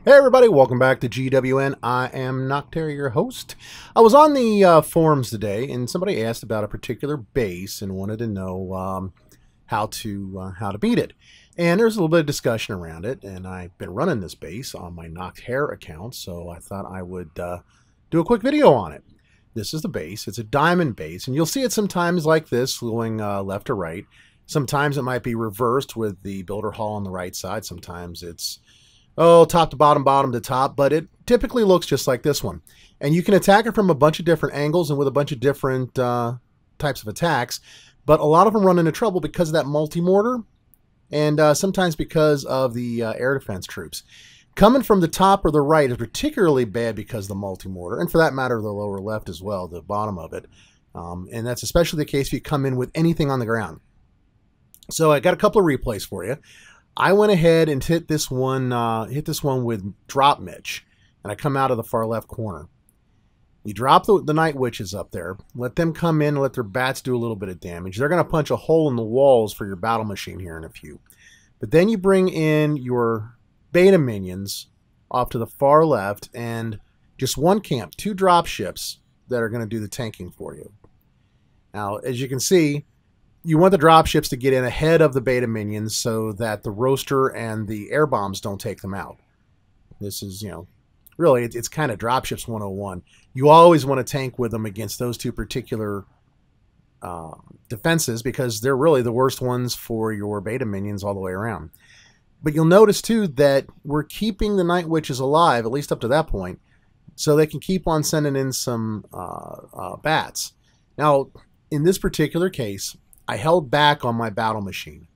Hey everybody, welcome back to GWN. I am Noctera, your host. I was on the forums today, and somebody asked about a particular base and wanted to know how to beat it. And there's a little bit of discussion around it, and I've been running this base on my Noctera account, so I thought I would do a quick video on it. This is the base. It's a diamond base, and you'll see it sometimes like this, going left or right. Sometimes it might be reversed with the builder hall on the right side. Sometimes it's top to bottom, bottom to top, but it typically looks just like this one. And you can attack it from a bunch of different angles and with a bunch of different types of attacks, but a lot of them run into trouble because of that multi-mortar and sometimes because of the air defense troops. Coming from the top or the right is particularly bad because of the multi-mortar, and for that matter, the lower left as well, the bottom of it. And that's especially the case if you come in with anything on the ground. So I got a couple of replays for you. I went ahead and hit this one with Drop Mitch, and I come out of the far left corner. You drop the Night Witches up there, let them come in and let their bats do a little bit of damage. They're going to punch a hole in the walls for your battle machine here in a few. But then you bring in your beta minions off to the far left, and just one camp, 2 drop ships that are going to do the tanking for you. Now, as you can see, you want the drop ships to get in ahead of the beta minions so that the roaster and the air bombs don't take them out. This is, really, it's kind of drop ships 101. You always want to tank with them against those 2 particular defenses because they're really the worst ones for your beta minions all the way around. But you'll notice, too, that we're keeping the Night Witches alive, at least up to that point, so they can keep on sending in some bats. Now, in this particular case, I held back on my battle machine,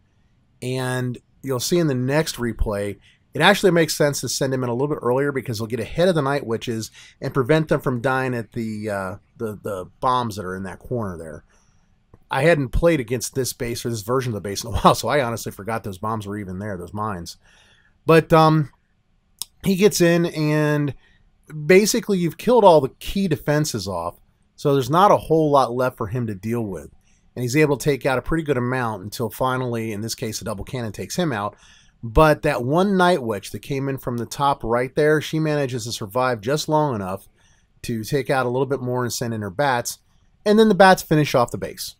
and you'll see in the next replay, it actually makes sense to send him in a little bit earlier because he'll get ahead of the Night Witches and prevent them from dying at the bombs that are in that corner there. I hadn't played against this base or this version of the base in a while, so I honestly forgot those bombs were even there, those mines. But he gets in, and basically you've killed all the key defenses off, so there's not a whole lot left for him to deal with. And he's able to take out a pretty good amount until finally, in this case, a double cannon takes him out. But that one Night Witch that came in from the top right there, she manages to survive just long enough to take out a little bit more and send in her bats. And then the bats finish off the base.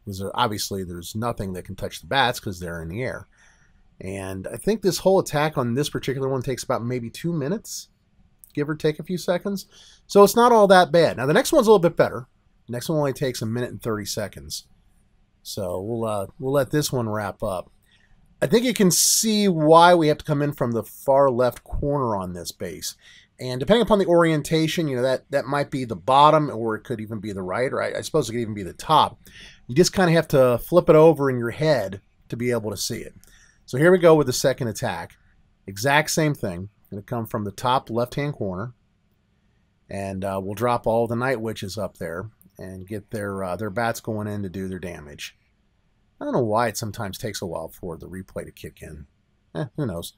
Because obviously there's nothing that can touch the bats because they're in the air. And I think this whole attack on this particular one takes about maybe 2 minutes, give or take a few seconds. So it's not all that bad. Now the next one's a little bit better. The next one only takes 1 minute and 30 seconds. So we'll let this one wrap up. I think you can see why we have to come in from the far left corner on this base. And depending upon the orientation, that might be the bottom, or it could even be the right, or I suppose it could even be the top. You just kind of have to flip it over in your head to be able to see it. So here we go with the second attack. Exact same thing. Going to come from the top left-hand corner. And we'll drop all the Night Witches up there and get their bats going in to do their damage. I don't know why it sometimes takes a while for the replay to kick in. Who knows?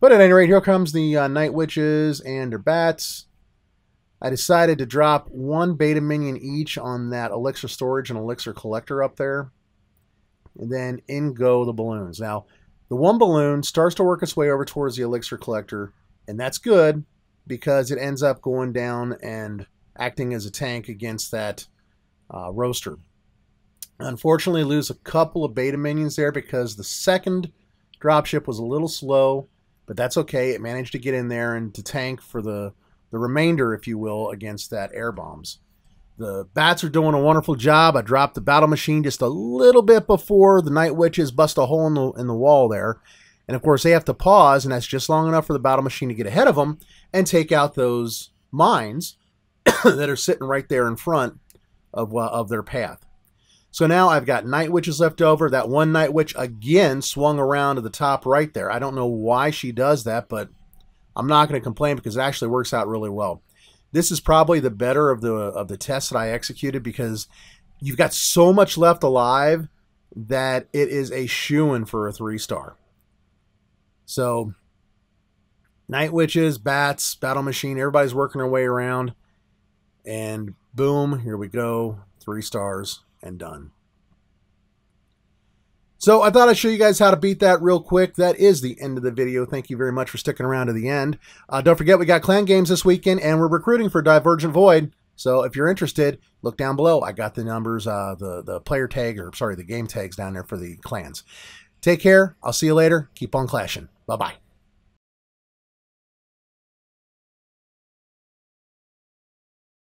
But at any rate, here comes the Night Witches and their bats. I decided to drop 1 beta minion each on that elixir storage and elixir collector up there. And then in go the balloons. Now, the one balloon starts to work its way over towards the elixir collector, and that's good because it ends up going down and acting as a tank against that roaster. Unfortunately, lose a couple of beta minions there because the second dropship was a little slow, but that's okay. It managed to get in there and to tank for the remainder, if you will, against that air bombs. The bats are doing a wonderful job. I dropped the battle machine just a little bit before the Night Witches bust a hole in the wall there. And of course, they have to pause, and that's just long enough for the battle machine to get ahead of them and take out those mines that are sitting right there in front of their path. So now I've got Night Witches left over. That one Night Witch again swung around to the top right there. I don't know why she does that, but I'm not going to complain because it actually works out really well. This is probably the better of the tests that I executed because you've got so much left alive that it is a shoo-in for a 3-star. So Night Witches, bats, battle machine, everybody's working their way around. And boom, here we go. 3 stars and done. So I thought I'd show you guys how to beat that real quick. That is the end of the video. Thank you very much for sticking around to the end. Don't forget, we got clan games this weekend, and we're recruiting for Divergent Void. So if you're interested, look down below. I got the numbers, the player tag, or sorry, the game tags down there for the clans. Take care. I'll see you later. Keep on clashing. Bye-bye.